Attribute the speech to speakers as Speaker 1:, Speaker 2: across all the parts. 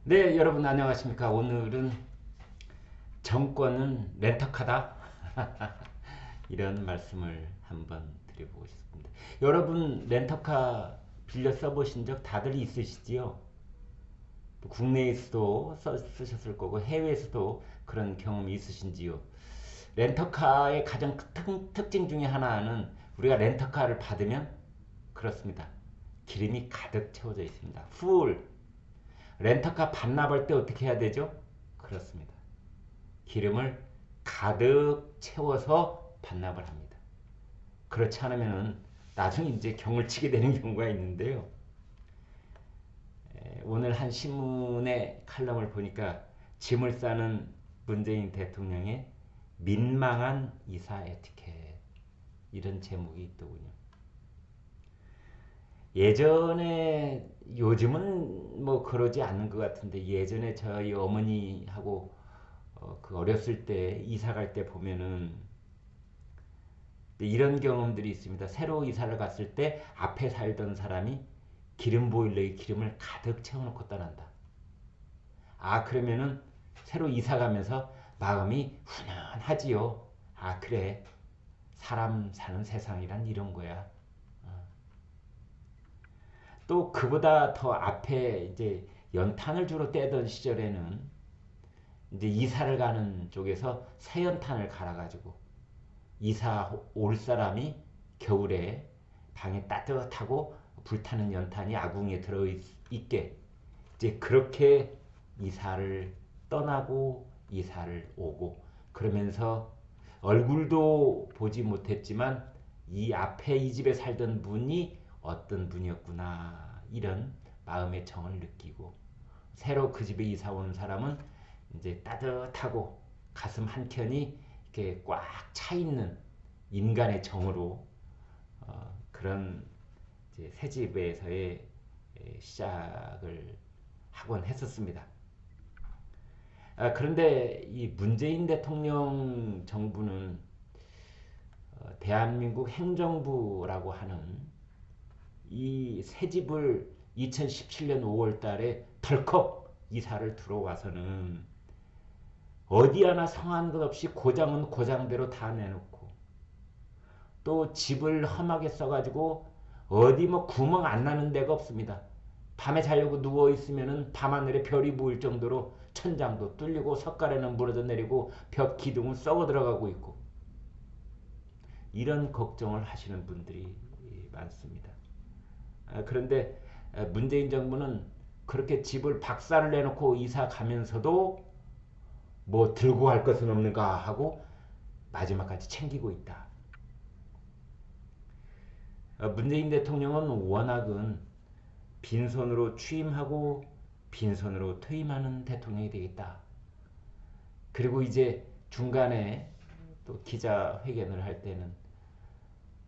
Speaker 1: 네, 여러분 안녕하십니까? 오늘은 정권은 렌터카다. 이런 말씀을 한번 드려보고 싶습니다. 여러분 렌터카 빌려 써보신 적 다들 있으시지요? 국내에서도 쓰셨을 거고 해외에서도 그런 경험이 있으신지요? 렌터카의 가장 특징 중에 하나는 우리가 렌터카를 받으면 그렇습니다. 기름이 가득 채워져 있습니다. 풀. 렌터카 반납할 때 어떻게 해야 되죠? 그렇습니다. 기름을 가득 채워서 반납을 합니다. 그렇지 않으면 나중에 이제 경을 치게 되는 경우가 있는데요. 오늘 한 신문의 칼럼을 보니까 짐을 싸는 문재인 대통령의 민망한 이사 에티켓 이런 제목이 있더군요. 예전에 요즘은 뭐 그러지 않는 것 같은데 예전에 저희 어머니하고 그 어렸을 때 이사 갈 때 보면은 이런 경험들이 있습니다. 새로 이사를 갔을 때 앞에 살던 사람이 기름 보일러에 기름을 가득 채워놓고 떠난다. 아, 그러면은 새로 이사 가면서 마음이 훈훈하지요. 아, 그래. 사람 사는 세상이란 이런 거야. 또 그보다 더 앞에 이제 연탄을 주로 떼던 시절에는 이제 이사를 가는 쪽에서 새 연탄을 갈아가지고 이사 올 사람이 겨울에 방에 따뜻하고 불타는 연탄이 아궁이에 들어있게 이제 그렇게 이사를 떠나고 이사를 오고 그러면서 얼굴도 보지 못했지만 이 앞에 이 집에 살던 분이 어떤 분이었구나 이런 마음의 정을 느끼고 새로 그 집에 이사 오는 사람은 이제 따뜻하고 가슴 한켠이 이렇게 꽉 차 있는 인간의 정으로 그런 이제 새 집에서의 시작을 하곤 했었습니다. 아, 그런데 이 문재인 대통령 정부는 대한민국 행정부라고 하는 이 새 집을 2017년 5월 달에 덜컥 이사를 들어와서는 어디 하나 성한 것 없이 고장은 고장대로 다 내놓고 또 집을 험하게 써가지고 어디 뭐 구멍 안 나는 데가 없습니다. 밤에 자려고 누워 있으면은 밤하늘에 별이 보일 정도로 천장도 뚫리고 석가래는 무너져 내리고 벽 기둥은 썩어 들어가고 있고 이런 걱정을 하시는 분들이 많습니다. 그런데 문재인 정부는 그렇게 집을 박살을 내놓고 이사 가면서도 뭐 들고 갈 것은 없는가 하고 마지막까지 챙기고 있다. 문재인 대통령은 워낙은 빈손으로 취임하고 빈손으로 퇴임하는 대통령이 되겠다. 그리고 이제 중간에 또 기자회견을 할 때는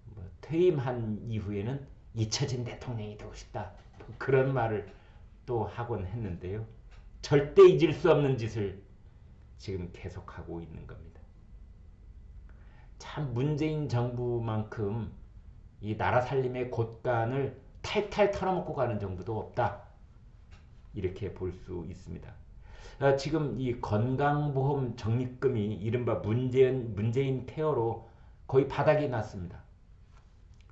Speaker 1: 뭐 퇴임한 이후에는 잊혀진 대통령이 되고 싶다. 뭐 그런 말을 또 하곤 했는데요. 절대 잊을 수 없는 짓을 지금 계속하고 있는 겁니다. 참 문재인 정부만큼 이 나라 살림의 곳간을 탈탈 털어먹고 가는 정부도 없다. 이렇게 볼 수 있습니다. 지금 이 건강보험 적립금이 이른바 문재인 케어로 거의 바닥이 났습니다.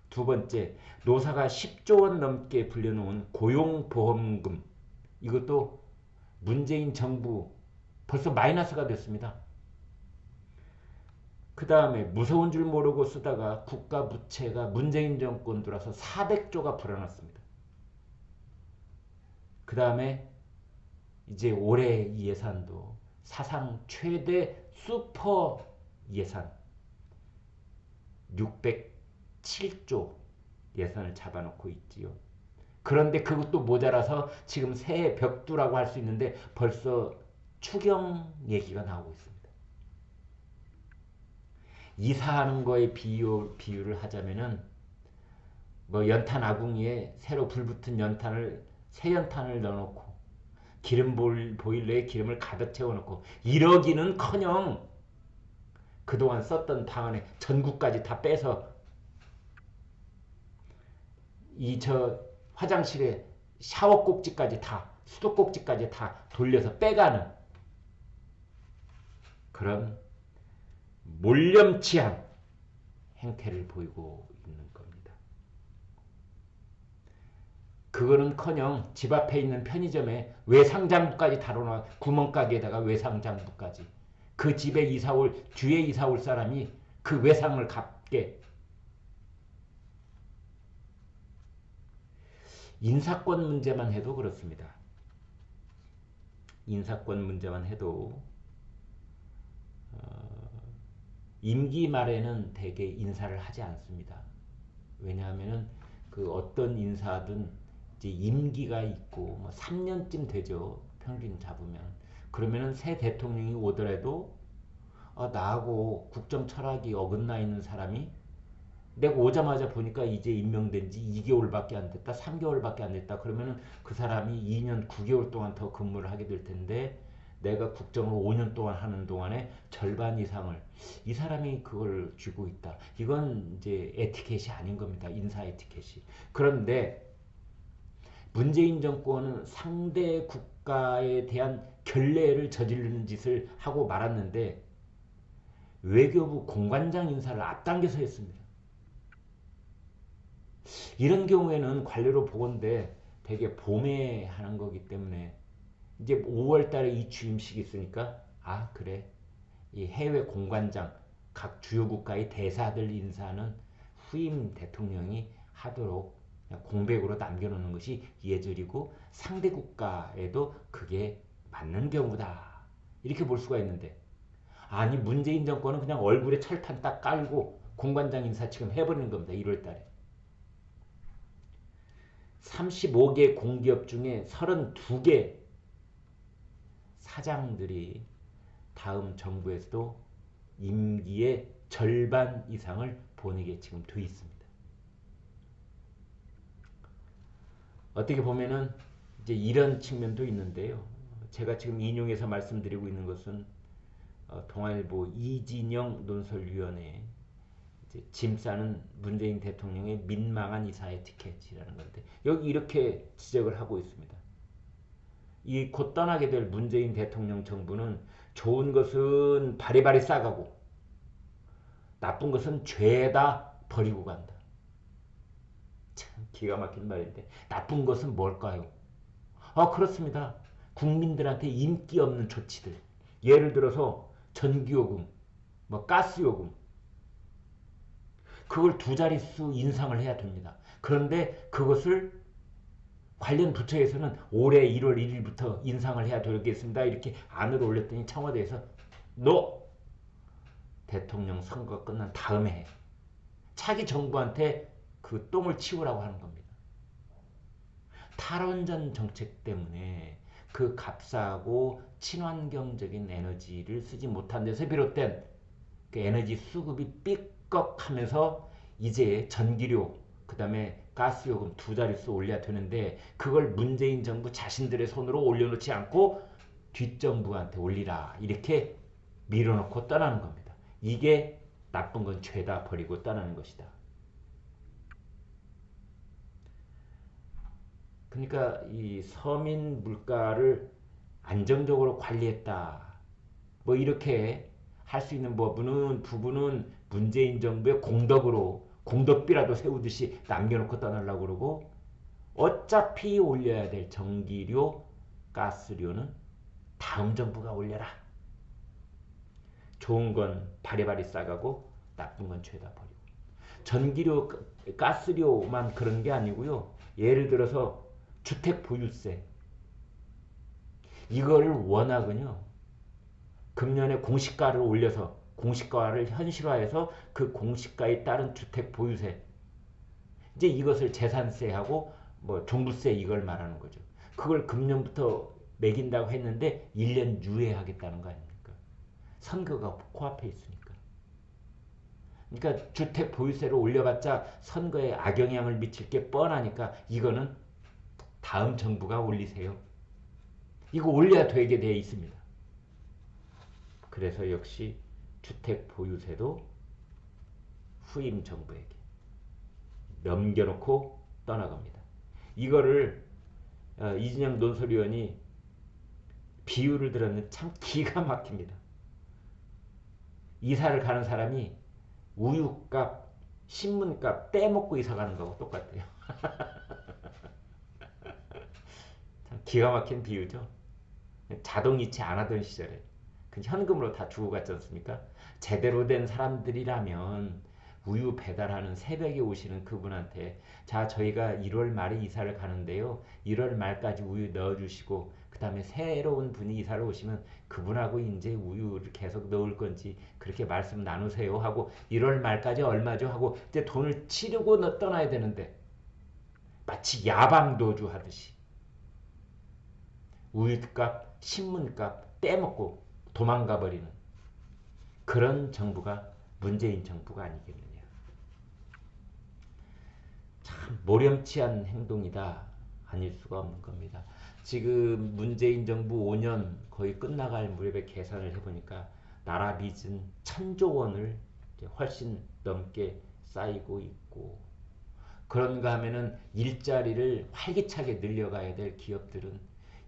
Speaker 1: 두 번째, 노사가 10조 원 넘게 불려놓은 고용보험금 이것도 문재인 정부 벌써 마이너스가 됐습니다. 그 다음에 무서운 줄 모르고 쓰다가 국가 부채가 문재인 정권 들어서 400조가 불어났습니다. 그 다음에 이제 올해 예산도 사상 최대 슈퍼 예산 607조 예산을 잡아놓고 있지요. 그런데 그것도 모자라서 지금 새해 벽두라고 할 수 있는데 벌써 추경 얘기가 나오고 있습니다. 이사하는 거에 비유를 하자면은 뭐 연탄 아궁이에 새로 불붙은 연탄을 새 연탄을 넣어놓고 기름 보일러에 기름을 가득 채워놓고 이러기는커녕 그동안 썼던 방 안에 전구까지 다 빼서 이 저 화장실에 샤워 꼭지까지 다 수도꼭지까지 다 돌려서 빼가는 그런 몰렴치한 행태를 보이고 있는 겁니다. 그거는커녕 집 앞에 있는 편의점에 외상장부까지 다뤄놔. 구멍가게에다가 외상장부까지. 그 집에 뒤에 이사올 사람이 그 외상을 갚게. 인사권 문제만 해도 그렇습니다. 인사권 문제만 해도 임기 말에는 대개 인사를 하지 않습니다. 왜냐하면 그 어떤 인사든 이제 임기가 있고 뭐 3년쯤 되죠. 평균 잡으면. 그러면은 새 대통령이 오더라도 나하고 국정 철학이 어긋나 있는 사람이 내가 오자마자 보니까 이제 임명된 지 2개월밖에 안 됐다, 3개월밖에 안 됐다. 그러면은 그 사람이 2년 9개월 동안 더 근무를 하게 될 텐데 내가 국정을 5년 동안 하는 동안에 절반 이상을 이 사람이 그걸 쥐고 있다. 이건 이제 에티켓이 아닌 겁니다. 인사 에티켓이. 그런데 문재인 정권은 상대 국가에 대한 결례를 저지르는 짓을 하고 말았는데 외교부 공관장 인사를 앞당겨서 했습니다. 이런 경우에는 관료로 보건대 되게 봄에 하는 거기 때문에 이제 5월 달에 이 취임식이 있으니까 그래. 이 해외 공관장 각 주요 국가의 대사들 인사는 후임 대통령이 하도록 공백으로 남겨놓는 것이 예절이고 상대 국가에도 그게 맞는 경우다. 이렇게 볼 수가 있는데 아니 문재인 정권은 그냥 얼굴에 철판 딱 깔고 공관장 인사 지금 해버리는 겁니다. 1월 달에. 35개 공기업 중에 32개 사장들이 다음 정부에서도 임기의 절반 이상을 보내게 지금 돼 있습니다. 어떻게 보면은 이제 이런 측면도 있는데요. 제가 지금 인용해서 말씀드리고 있는 것은 동아일보 이진영 논설위원회 짐 싸는 문재인 대통령의 민망한 이사 에티켓이라는 건데 여기 이렇게 지적을 하고 있습니다. 이 곧 떠나게 될 문재인 대통령 정부는 좋은 것은 바리바리 싸가고 나쁜 것은 죄다 버리고 간다. 참 기가 막힌 말인데 나쁜 것은 뭘까요? 그렇습니다. 국민들한테 인기 없는 조치들. 예를 들어서 전기요금, 가스요금 그걸 2자릿수 인상을 해야 됩니다. 그런데 그것을 관련 부처에서는 올해 1월 1일부터 인상을 해야 되겠습니다. 이렇게 안을 올렸더니 청와대에서 대통령 선거가 끝난 다음에 해. 차기 정부한테 그 똥을 치우라고 하는 겁니다. 탈원전 정책 때문에 그 값싸고 친환경적인 에너지를 쓰지 못한 데서 비롯된 그 에너지 수급이 삐걱하면서 이제 전기료 그 다음에 가스요금 2자릿수 올려야 되는데 그걸 문재인 정부 자신들의 손으로 올려놓지 않고 뒷정부한테 올리라 이렇게 밀어놓고 떠나는 겁니다. 이게 나쁜 건 죄다 버리고 떠나는 것이다. 그러니까 이 서민 물가를 안정적으로 관리했다. 이렇게 할 수 있는 부분은 문재인 정부의 공덕비라도 세우듯이 남겨놓고 떠나려고 그러고 어차피 올려야 될 전기료, 가스료는 다음 정부가 올려라. 좋은 건 바리바리 싸가고 나쁜 건 죄다 버리고. 전기료, 가스료만 그런 게 아니고요. 예를 들어서 주택 보유세 이거를 워낙은요. 금년에 공시가를 올려서 공시가를 현실화해서 그 공시가에 따른 주택 보유세 이제 이것을 재산세하고 종부세 이걸 말하는 거죠. 그걸 금년부터 매긴다고 했는데 1년 유예하겠다는 거 아닙니까? 선거가 코앞에 있으니까. 그러니까 주택 보유세를 올려봤자 선거에 악영향을 미칠 게 뻔하니까 이거는 다음 정부가 올리세요. 이거 올려야 되게 되어 있습니다. 그래서 역시 주택 보유세도 후임 정부에게 넘겨놓고 떠나갑니다. 이거를 이진영 논설위원이 비유를 들었는데 참 기가 막힙니다. 이사를 가는 사람이 우유값, 신문값 떼먹고 이사 가는 거하고 똑같아요. 참 기가 막힌 비유죠. 자동이체 안 하던 시절에 그 현금으로 다 주고 갔지 않습니까? 제대로 된 사람들이라면 우유 배달하는 새벽에 오시는 그분한테 자 저희가 1월 말에 이사를 가는데요. 1월 말까지 우유 넣어주시고 그 다음에 새로운 분이 이사를 오시면 그분하고 이제 우유를 계속 넣을 건지 그렇게 말씀 나누세요 하고 1월 말까지 얼마죠 하고 이제 돈을 치르고 떠나야 되는데 마치 야밤도주 하듯이 우유값, 신문값 떼먹고 도망가 버리는 그런 정부가 문재인 정부가 아니겠느냐. 참 모렴치한 행동이다. 아닐 수가 없는 겁니다. 지금 문재인 정부 5년 거의 끝나갈 무렵에 계산을 해보니까 나라 빚은 1,000조 원을 훨씬 넘게 쌓이고 있고 그런가 하면은 일자리를 활기차게 늘려가야 될 기업들은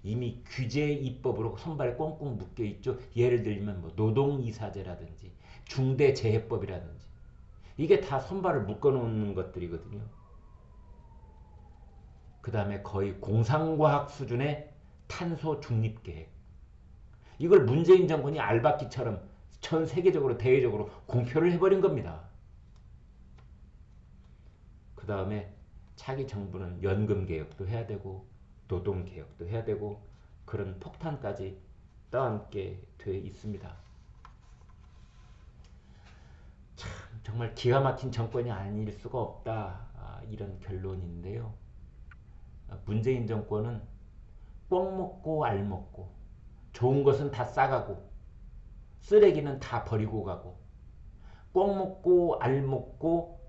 Speaker 1: 이미 규제 입법으로 손발에 꽁꽁 묶여 있죠. 예를 들면 뭐 노동이사제라든지 중대재해법이라든지 이게 다 손발을 묶어 놓는 것들이거든요. 그 다음에 거의 공상과학 수준의 탄소 중립 계획. 이걸 문재인 정권이 알박기처럼 전 세계적으로 대외적으로 공표를 해버린 겁니다. 그 다음에 차기 정부는 연금 개혁도 해야 되고 노동 개혁도 해야 되고 그런 폭탄까지 떠안게 돼 있습니다. 참 정말 기가 막힌 정권이 아닐 수가 없다. 이런 결론인데요. 문재인 정권은 뽕 먹고 알 먹고 좋은 것은 다 싸가고 쓰레기는 다 버리고 가고 뽕 먹고 알 먹고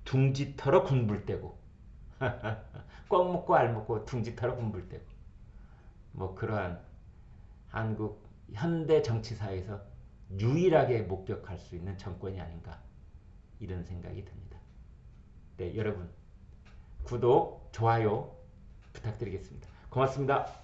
Speaker 1: 둥지터러 군불대고 꽁 먹고 알 먹고 둥지터러 군불대고 뭐 그러한 한국 현대 정치사에서 유일하게 목격할 수 있는 정권이 아닌가 이런 생각이 듭니다. 네, 여러분 구독, 좋아요 부탁드리겠습니다. 고맙습니다.